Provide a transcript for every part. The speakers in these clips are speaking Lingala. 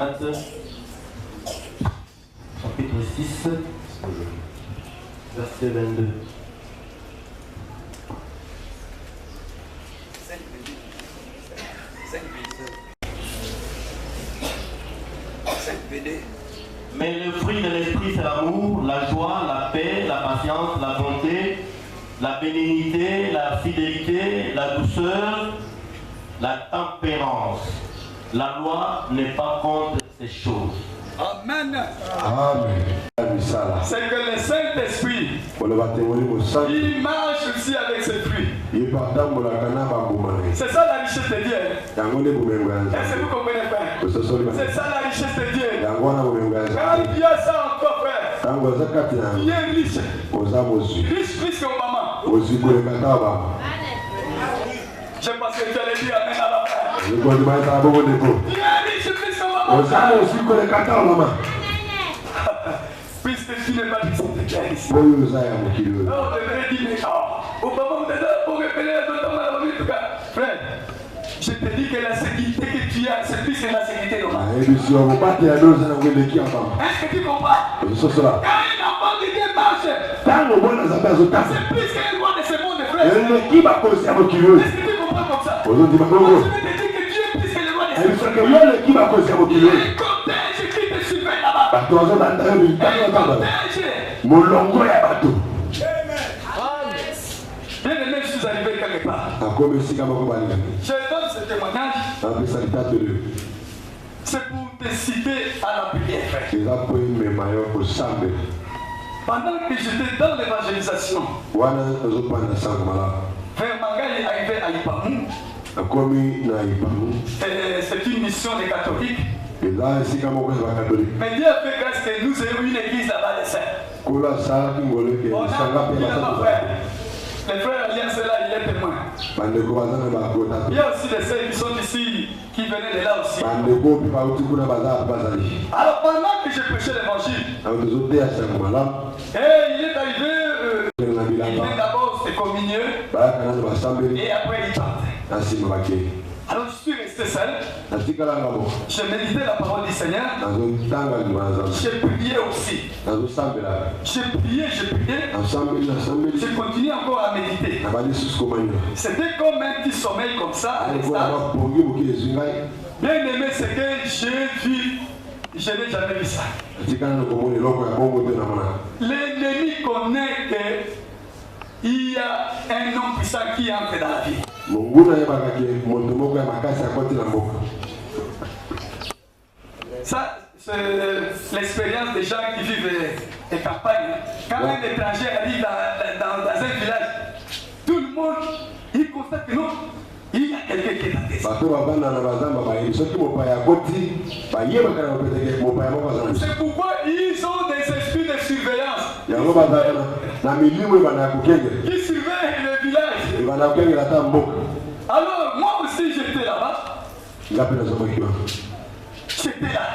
Galates, chapitre 6, verset 22. Mais le fruit de l'esprit, c'est l'amour, la joie, la paix, la patience, la bonté, la bénignité, la fidélité, la douceur, la tempérance. La loi n'est pas contre ces choses. Amen. Amen. C'est que le Saint-Esprit, il marche aussi avec ses fruits. C'est ça la richesse de Dieu. Est-ce que vous comprenez, frère? C'est ça la richesse de Dieu. Quand il y a ça encore, frère, il est riche. Riche plus que maman. Je pense que tu allais dire Amen à la frère. Il est riche plus que maman. Puisque tu n'es pas du Saint ici. On devrait dire, mais au moment où tu es pour révéler tout cas, frère, je te dis que la sécurité que tu as, c'est plus que la sécurité normale. Est-ce que tu comprends? Quand un enfant de Dieu marche, c'est plus qu'un roi de ce monde, frère. Est-ce que tu comprends comme ça? Je vais te dire que Dieu est plus que le roi de ce monde. Il est protège qui te surveille là-bas. Bien aimé, je suis arrivé quelque part. Je donne ce témoignage. C'est pour te citer à la prière. Pendant que j'étais dans l'évangélisation, Frère Manga est arrivé à Ipamou. C'est une mission des catholiques. Mais Dieu a fait grâce que nous ayons une église là-bas de saints. On a frère. Les frères Alliance là, il est témoin. Il y a aussi des sœurs qui sont ici, qui venaient de là aussi. Alors pendant que je prêchais l'évangile, et il est arrivé, il venait d'abord se communier, et après il partait. Alors je suis resté seul. Je méditais la parole du Seigneur. J'ai prié aussi. J'ai prié. Je continue encore à méditer. C'était comme un petit sommeil comme ça à l'extase. Bien aimé, c'est que j'ai vu. Je n'ai jamais vu ça. L'ennemi connaît qu'il y a un homme puissant qui entre dans la vie. Ça, c'est l'expérience des gens qui vivent des campagnes. Quand un étranger arrive dans un village, tout le monde, il constate que non, il y a quelqu'un qui est là. C'est pourquoi ils ont des esprits de surveillance. Qui surveillent le village. Alors, moi aussi, j'étais là-bas. J'étais là.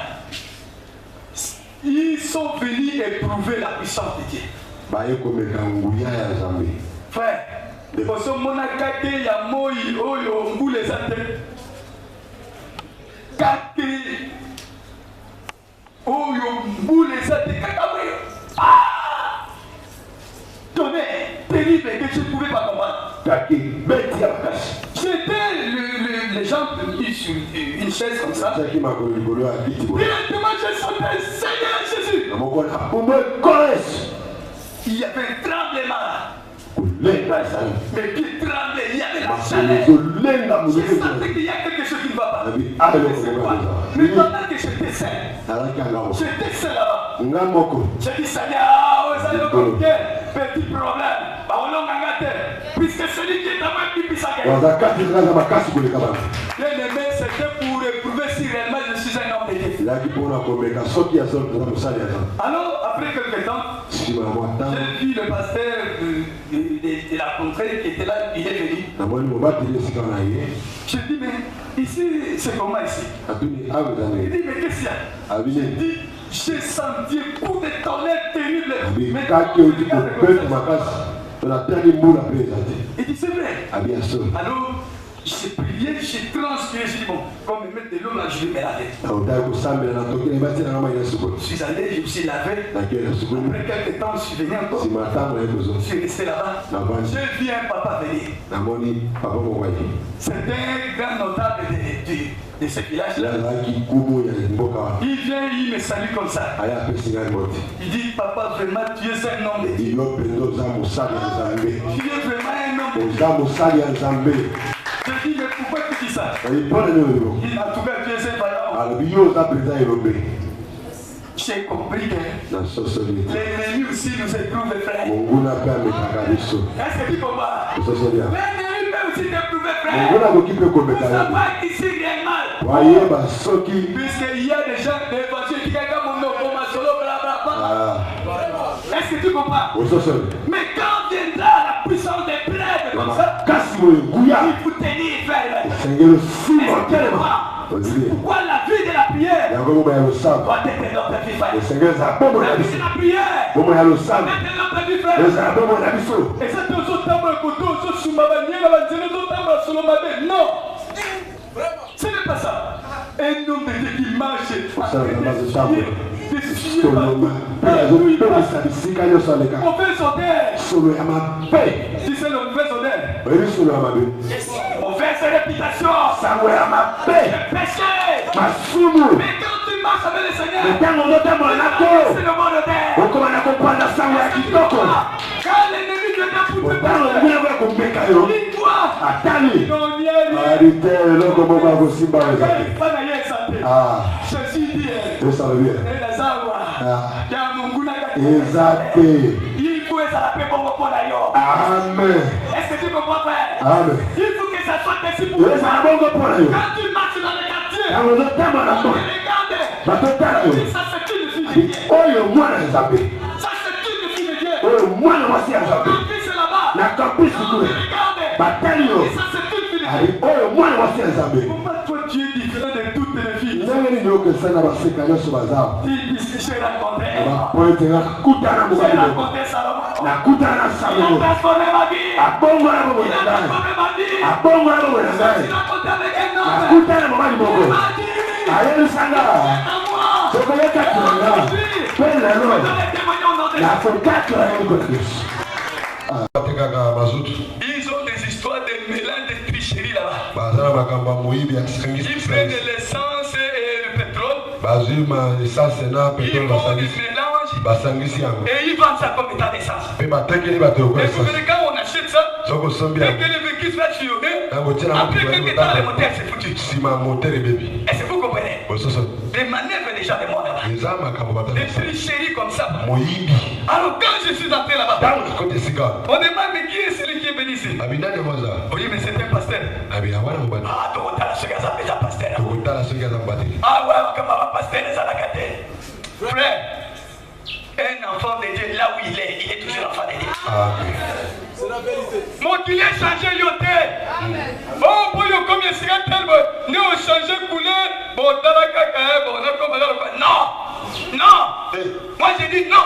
Ils sont venus éprouver la puissance de Dieu. Frère, parce que mon akake ya moi oyo mbule zate. Kake oyo mbule zate kakawe. Ah! Tonnerre terrible que je ne pouvais pas comprendre. J'étais les gens venus sur une chaise comme ça. Directement je sentais Seigneur Jésus. Il y avait un tremblement. Mes pieds tremblaient, il y avait la chaleur. Je sentais qu'il y a quelque chose qui ne va pas. Mais pendant que j'étais seul, là-bas. J'ai dit Seigneur, vous allez compter, petit problème. Puisque celui qui est dans ma vie, bien aimé, c'était pour éprouver si réellement je suis un homme de Dieu. Alors, après quelques temps, j'ai vu le pasteur de la contrée qui était là, il est venu. J'ai dit, mais ici, c'est comment ici? Il dit, mais qu'est-ce qu'il y a? J'ai dit, j'ai senti un coup de tonnerre terrible. Mais il dit, c'est vrai. Alors, J'ai prié, j'ai transpiré, j'ai dit bon, comme me mettre de l'eau là, je vais me laver. Je suis allé, je me suis lavé. Après quelques temps, je suis venu encore. Je suis resté là-bas. J'ai vu un papa venir. C'est un grand notable de ce village. Il vient, il me salue comme ça. Il dit, papa, vraiment, tu es un homme de Dieu. Tu es vraiment un homme de Dieu. Je dis, mais pourquoi tu dis ça? Il dit, en tout cas, tu es un vaillant. J'ai compris que l'ennemi aussi nous éprouve, frère. Est-ce que tu comprends? L'ennemi peut aussi t'éprouver, frère. Nous sommes pas ici réellement. Puisqu'il y a des gens, des évangéliques qui regardent mon nom, mon solo, blablabla. Est-ce que tu comprends? Mais quand viendra la puissance des prêtres comme ça, il faut tenir, frère. Est-ce que tu comprends? Pourquoi la vie de la prière doit être notre vie, frère? La vie de la prière doit être notre vie, frère. Et ça, tu as un couteau, non. Ce n'est pas ça. Un homme de Dieu qui marche on fait son terre. Si c'est le mauvais honneur, on fait sa réputation. Péché. Mais quand tu marches avec le Seigneur, c'est le monde de terre. Quand l'ennemi vient pour te battre, Amen. Est-ce que tu comprends, frère? Amen. Il faut que ça soit ainsi pour toi. Quand tu marches dans le quartier, regarde. Ça c'est une fille de Dieu. Ça c'est une fille de Dieu. Campus là-bas. Regarde. Ça c'est une fille de Dieu. Pourquoi toi tu es différent de toutes les filles? J'ai rencontré Salomon. Il a transformé ma vie. Il a transformé ma vie. Il a raconté avec un homme. Ils ont des histoires de mélange de tricherie là-bas. Ils prennent de l'essence et le pétrole. Ils font du mélange et ils vendent ça comme état d'essence. Et vous verrez quand on achète ça, dès que le véhicule va sillonner, après quelques temps le moteur s'est foutu. Est-ce que vous comprenez? Des manœuvres déjà de moi là-bas. Des tricheries comme ça. Alors quand je suis entré là-bas, on demande mais qui est celui qui est venu ici? Oui mais c'est un pasteur. Ah donc on t'a la ce gars déjà pasteur. Ah ouais comme un pasteur les a la gâté. Frère, un enfant de Dieu là où il est toujours enfant de Dieu. Amen. C'est la vérité. Mon qu'il est changé yoté. Amen. Oh pour yo comme il sera tellement nous on changé couleur bon dans la caca bon on a comme non. Non. Moi j'ai dit non.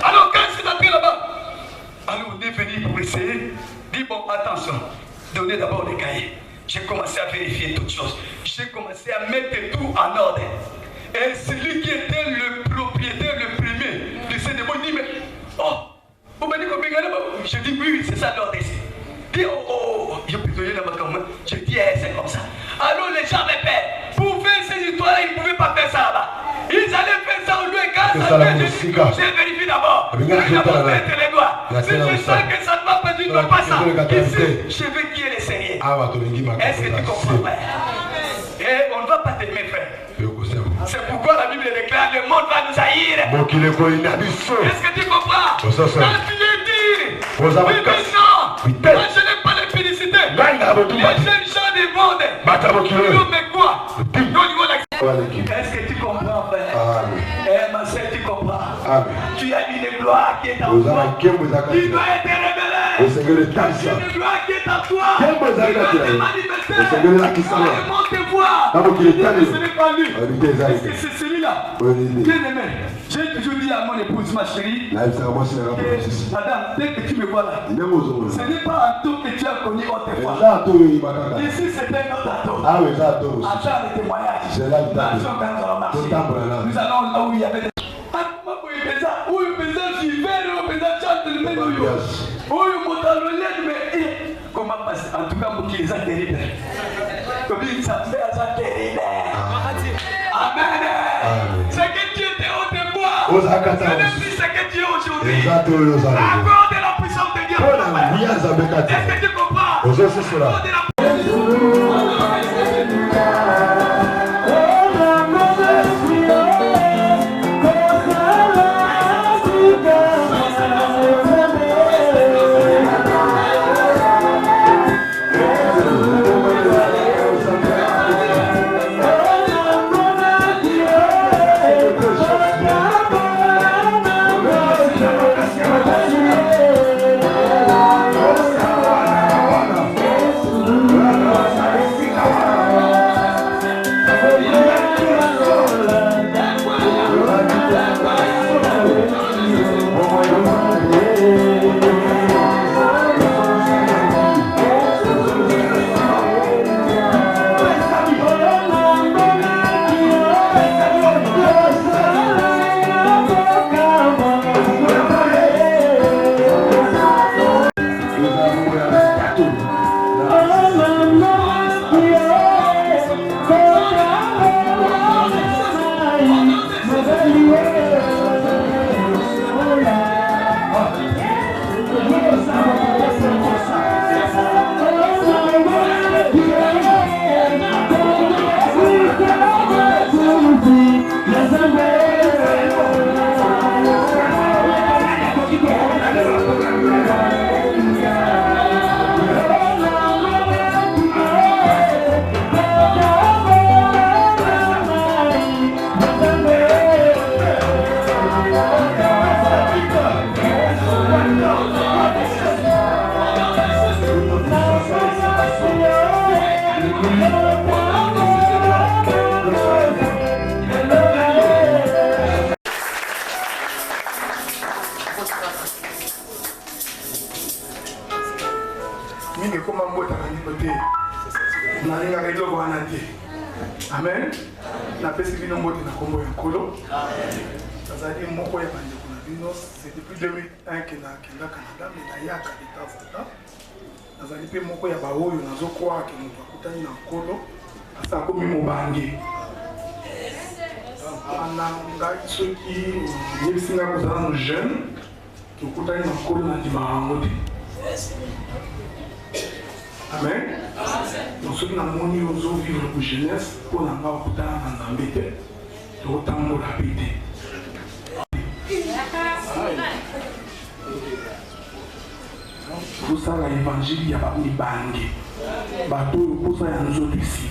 Alors quand je suis entré là-bas, alors on est venu pour essayer. Dis bon attention, donnez d'abord les cahiers. J'ai commencé à vérifier toutes choses. J'ai commencé à mettre tout en ordre. Et celui qui était le propriétaire, le premier de ces démons, dit mais oh, vous m'avez dit combien? Je dis oui, c'est ça l'ordre ici. Dit oh, je peux donner dans ma caméra. Je dis c'est comme ça. Alors les gens avaient peur. Pour faire ces histoires-là, ils ne pouvaient pas faire ça là-bas. Ils allaient faire ça au lieu et quand ça fait, j'ai vérifié d'abord. Je vais d'abord mettre les doigts. Si je sens que ça ne va pas, je ne fais pas ça. Ici, je veux qui est le sérieux. Est-ce que tu comprends, frère? Et on ne va pas t'aimer, frère. C'est pourquoi la Bible déclare le monde va nous haïr. Est-ce que tu comprends? Quand tu es dit, oui mais non, moi je n'aime pas les félicités. Les jeunes gens du monde, ils ont fait quoi? Est-ce que tu comprends, frère? Eh ma soeur, tu comprends? Tu as une gloire qui est en toi. Tu dois être révélé. Le Seigneur est ta Une gloire qui est à toi. Quel beau Zali Le Seigneur est là qui s'en va. te voir. Ce n'est pas lui. Est-ce que c'est celui-là? Bien aimé. J'ai toujours dit à mon épouse, ma chérie, madame, dès que tu me vois là, ce n'est pas un tour que tu as connu autrefois. Ici, c'est un autre tour. Attends le témoignage. Nous allons là où il y avait des... Comment passer? En tout cas, pour qu'ils soient terribles. Comme ils sont terribles. Amen. Ce que Dieu était au départ, ce n'est plus ce que Dieu est aujourd'hui. À cause de la puissance de Dieu. Est-ce que tu comprends? Amen. Na pesi bino mbote na kombo ya nkolo. Azali moko ya bandeko na bino, c'est depuis 2001 que na kenda Canada, mais na yaka de temps en temps. Azali pe moko ya baoyo nazokwa ke moto akutani na nkolo, asa komi mobange. Ana ngai soki yebisinga kozala mo jeune, tokutani na nkolo na dimango te. Amen. Donc, ceux qui n'ont pas vivre pour jeunesse, pour n'avoir pas de temps, autant pour la péter. Pour ça, l'évangile, il n'y a pas de bangue. Bateau, pour ça, il y a nous autres ici.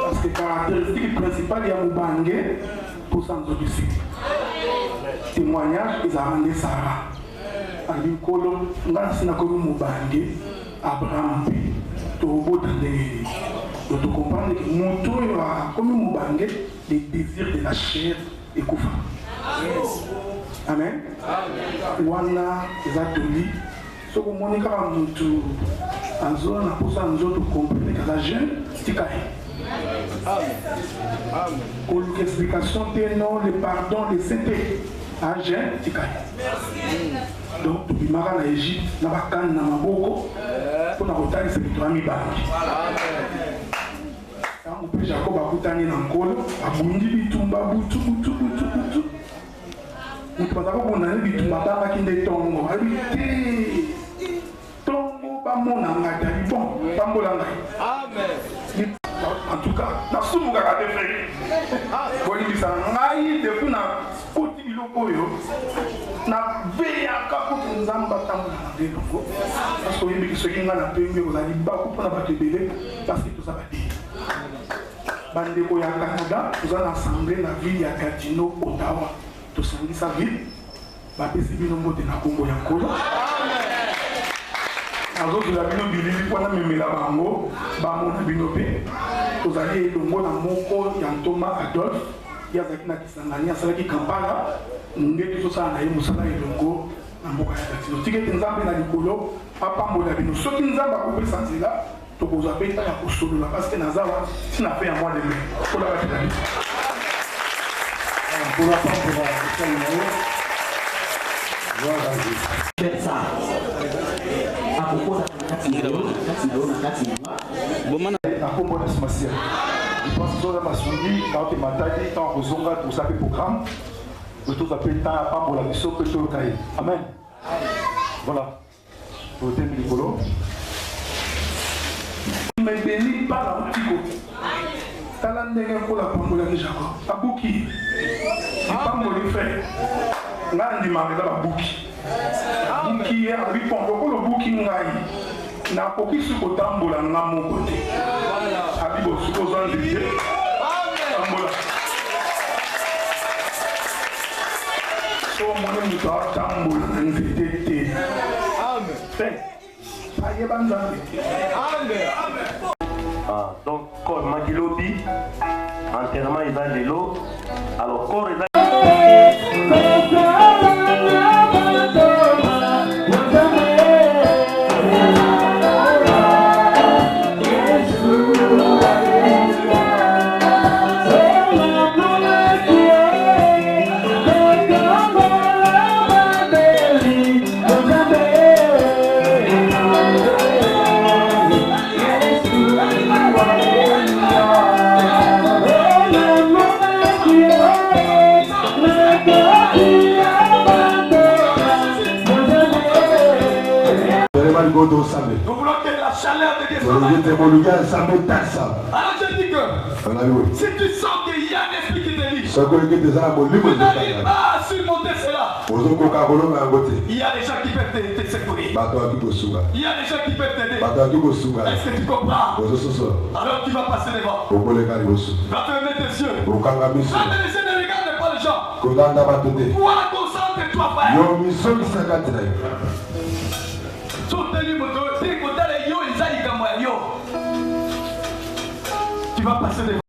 Parce que la caractéristique principale, il y a un bangue, pour ça, nous autres ici. Témoignage, ils ont rendu Sarah. Alikolo ngasi na komi mubange Abraham to bota ndenge to comprendre que moto yo komi mubange les désirs de la chair et kufa. Amen. Wana ezatoli soko monika mutu azona na posa nzoto comprendre que la jeune tikai. Amen. Amen. Pour l'explication de non le pardon les saintetés à jeune tikai. Merci. Donc, depuis Mara na Égypte, na bakan na maboko, pour na kotani c'est plutôt ami bangi. Quand on peut Jacob a kotani na nkolo, abundi bitumba butu. Mutu patako bonani bitumba baba kinde tongo, habite. Tongo ba mona ngata bon, pambola ngai. Amen. En tout cas, na sumu ka te fait. Boni bisa ngai depuis na koti biloko yo. Na veya kakutu nzamba tamula na delongo parce que yebi soki nga na pembe ozali baku mpona bato ebele parce que toza badeli bandeko ya Canada toza na assemblée na ville ya Gatineau Ottawa tosangisa ville bapesi bino mbote na kombo ya nkolo nazozela bino bilili mpona memela bango bamona bino mpe tozali elongo na moko ya ntoma Adolphe ye azalaki na Kisangani asalaki kampala nde tozosala na ye mosala elongo na mboka ya Latino tika ete nzambe na likolo apambola bino soki nzambe akopesa nzela tokozwa mpe ntango ya kosolola parceke nazawa tina mpe ya mwa deme kolakaki na biso mpona pambola esali na ye nakombo na simasia lipansi toza masundi naote matadi ntango kozonga tosa mpe programme toza mpe ntan ya pambola biso mpe toyoka ye amen voilà totemi likolo me béni par la motiko tala ndenge mpola pambolaki jacob abuki lipamboli fe ngai ndimaka eza babuki buki ye abi pombo kolo buki ngai nakoki soki kotambola nga moko te abi bosuki ozwa nzete tambola so omoni moto atambola na nzete te fe ayeba nzambe donc corps makilobi enterrement eza lelo alors corps eza Nous voulons que la chaleur de Dieu soit là. Alors je dis que si tu sens qu'il y a un esprit qui te dit, vous n'arrivez pas à surmonter cela. Il y a des gens qui peuvent te secourir. Il y a des gens qui peuvent t'aider. Est-ce que tu comprends? Alors tu vas passer devant. Va fermer tes yeux. Ferme les yeux, ne regarde pas les gens. Voilà, concentre-toi, frère. Tu vas passer devant.